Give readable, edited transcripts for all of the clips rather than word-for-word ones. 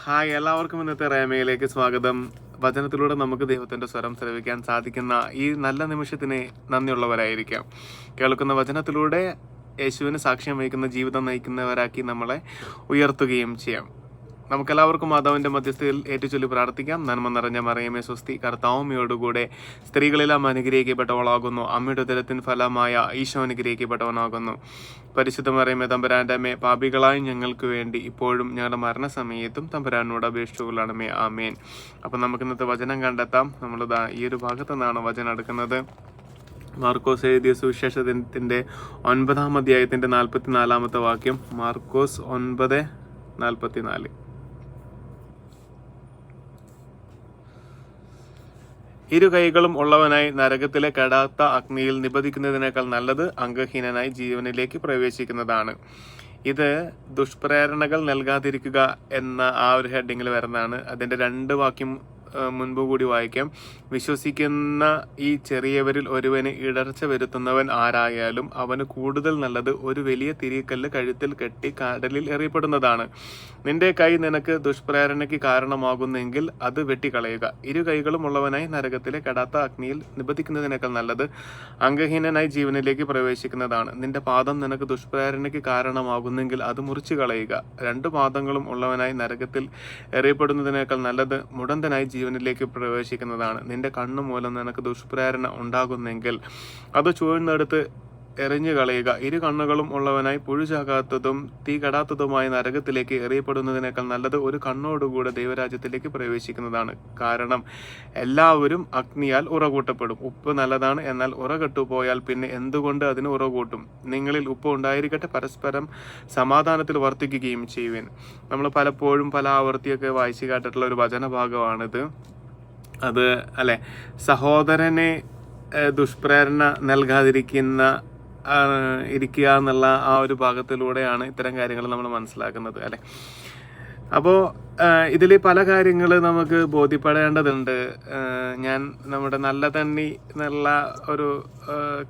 Hi, എല്ലാവർക്കും ഇന്നത്തെ റേമയിലേക്ക് സ്വാഗതം. വചനത്തിലൂടെ നമുക്ക് ദൈവത്തിന്റെ സ്വരം ശ്രവിക്കാൻ സാധിക്കുന്ന ഈ നല്ല നിമിഷത്തിന് നന്ദിയുള്ളവരായിരിക്കാം. കേൾക്കുന്ന വചനത്തിലൂടെ യേശുവിന് സാക്ഷ്യം വഹിക്കുന്ന ജീവിതം നയിക്കുന്നവരാക്കി നമ്മളെ ഉയർത്തുകയും ചെയ്യാം. നമുക്കെല്ലാവർക്കും മാതാവിന്റെ മധ്യസ്ഥയിൽ ഏറ്റുചൊല്ലി പ്രാർത്ഥിക്കാം. നന്മ നിറഞ്ഞ മറിയമേ സ്വസ്തി, കർത്താവമ്മയോടുകൂടെ സ്ത്രീകളെല്ലാം അനുഗ്രഹിക്കപ്പെട്ടവളാകുന്നു. അമ്മയുടെ ഉദരത്തിൻ ഫലമായ ഈശോ അനുഗ്രഹിക്കപ്പെട്ടവനാകുന്നു. പരിശുദ്ധ മറിയമേ തമ്പുരാന്റെ അമ്മേ, പാപികളായി ഞങ്ങൾക്ക് വേണ്ടി ഇപ്പോഴും ഞങ്ങളുടെ മരണസമയത്തും തമ്പുരാനോട് അപേക്ഷിച്ചുകൊള്ളണമേ. ആമേൻ. അപ്പം നമുക്ക് ഇന്നത്തെ വചനം കണ്ടെത്താം. നമ്മളിതാ ഈ ഒരു ഭാഗത്തു നിന്നാണ് വചനം എടുക്കുന്നത്. മാർക്കോസ് എഴുതിയ സുവിശേഷത്തിന്റെ 9-ാം അധ്യായത്തിന്റെ 44-ാമത്തെ വാക്യം. മാർക്കോസ് 9:44. ഇരു കൈകളും ഉള്ളവനായി നരകത്തിലെ കെടാത്ത അഗ്നിയിൽ നിബദിക്കുന്നതിനേക്കാൾ നല്ലത് അംഗഹീനനായി ജീവനിലേക്ക് പ്രവേശിക്കുന്നതാണ്. ഇത് ദുഷ്പ്രേരണകൾ നൽകാതിരിക്കുക എന്ന ആ ഒരു ഹെഡിങ്ങിൽ വരുന്നതാണ്. അതിന്റെ 2 വാക്യം മുൻപ് കൂടി വായിക്കാം. വിശ്വസിക്കുന്ന ഈ ചെറിയവരിൽ ഒരുവന് ഇടർച്ച വരുത്തുന്നവൻ ആരായാലും അവന് കൂടുതൽ നല്ലത് ഒരു വലിയ തിരികല്ല് കഴുത്തിൽ കെട്ടി കടലിൽ എറിയപ്പെടുന്നതാണ്. നിന്റെ കൈ നിനക്ക് ദുഷ്പ്രേരണയ്ക്ക് കാരണമാകുന്നെങ്കിൽ അത് വെട്ടിക്കളയുക. ഇരു കൈകളും ഉള്ളവനായി നരകത്തിലെ കെടാത്ത അഗ്നിയിൽ നിബദിക്കുന്നതിനേക്കാൾ നല്ലത് അംഗഹീനനായി ജീവനിലേക്ക് പ്രവേശിക്കുന്നതാണ്. നിന്റെ പാദം നിനക്ക് ദുഷ്പ്രേരണയ്ക്ക് കാരണമാകുന്നെങ്കിൽ അത് മുറിച്ചു കളയുക. 2 പാദങ്ങളും ഉള്ളവനായി നരകത്തിൽ എറിയപ്പെടുന്നതിനേക്കാൾ നല്ലത് മുടന്തനായി ജീവനിലേക്ക് പ്രവേശിക്കുന്നതാണ്. നിന്റെ കണ്ണു മൂലം നിനക്ക് ദുഷ്പ്രേരണ ഉണ്ടാകുന്നെങ്കിൽ അത് ചുവന്നെടുത്ത് എറിഞ്ഞു കളയുക. 2 കണ്ണുകളും ഉള്ളവനായി പുഴുചാകാത്തതും തീ കെടാത്തതുമായ നരകത്തിലേക്ക് എറിയപ്പെടുന്നതിനേക്കാൾ നല്ലത് ഒരു കണ്ണോടുകൂടെ ദൈവരാജ്യത്തിലേക്ക് പ്രവേശിക്കുന്നതാണ്. കാരണം എല്ലാവരും അഗ്നിയാൽ ഉറകൂട്ടപ്പെടും. ഉപ്പ് നല്ലതാണ്, എന്നാൽ ഉറകെട്ടുപോയാൽ പിന്നെ എന്തുകൊണ്ട് അതിന് ഉറകൂട്ടും? നിങ്ങളിൽ ഉപ്പ് ഉണ്ടായിരിക്കട്ടെ, പരസ്പരം സമാധാനത്തിൽ വർത്തിക്കുകയും ചെയ്യുവിൻ. നമ്മൾ പലപ്പോഴും പല ആവർത്തിയൊക്കെ വായിച്ചു കേട്ടിട്ടുള്ള ഒരു വചനഭാഗമാണിത്. അത് അല്ലെ, സഹോദരനെ ദുഷ്പ്രേരണ നൽകാതിരിക്കുന്ന ഇരിക്കുക എന്നുള്ള ആ ഒരു ഭാഗത്തിലൂടെയാണ് ഇത്തരം കാര്യങ്ങൾ നമ്മൾ മനസ്സിലാക്കുന്നത് അല്ലെ. അപ്പോൾ ഇതിൽ പല കാര്യങ്ങൾ നമുക്ക് ബോധ്യപ്പെടേണ്ടതുണ്ട്. ഞാൻ നമ്മുടെ നല്ല തണ്ണി എന്നുള്ള ഒരു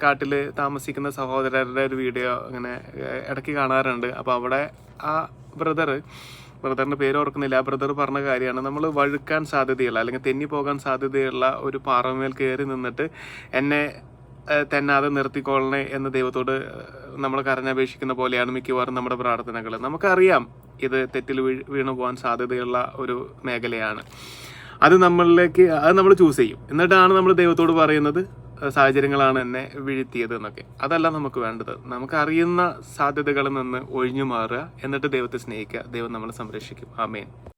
കാട്ടിൽ താമസിക്കുന്ന സഹോദരരുടെ ഒരു വീഡിയോ ഇങ്ങനെ ഇടയ്ക്ക് കാണാറുണ്ട്. അപ്പോൾ അവിടെ ആ ബ്രദറിന്റെ പേര് ഓർക്കുന്നില്ല. ആ ബ്രദർ പറഞ്ഞ കാര്യമാണ്, നമ്മൾ വഴുക്കാൻ സാധ്യതയുള്ള അല്ലെങ്കിൽ തെന്നി പോകാൻ സാധ്യതയുള്ള ഒരു പാറമേൽ കയറി നിന്നിട്ട് എന്നെ തെന്നാതെ നിർത്തിക്കൊള്ളണേ എന്ന് ദൈവത്തോട് നമ്മൾ കരഞ്ഞപേക്ഷിക്കുന്ന പോലെയാണ് മിക്കവാറും നമ്മുടെ പ്രാർത്ഥനകൾ. നമുക്കറിയാം ഇത് തെറ്റിൽ വീണു പോകാൻ സാധ്യതയുള്ള ഒരു മേഖലയാണ്. അത് നമ്മൾ ചൂസ് ചെയ്യും. എന്നിട്ടാണ് നമ്മൾ ദൈവത്തോട് പറയുന്നത് സാഹചര്യങ്ങളാണ് എന്നെ വീഴ്ത്തിയത് എന്നൊക്കെ. അതല്ല നമുക്ക് വേണ്ടത്. നമുക്കറിയുന്ന സാധ്യതകളിൽ നിന്ന് ഒഴിഞ്ഞു മാറുക, എന്നിട്ട് ദൈവത്തെ സ്നേഹിക്കുക. ദൈവം നമ്മളെ സംരക്ഷിക്കും. ആമേൻ.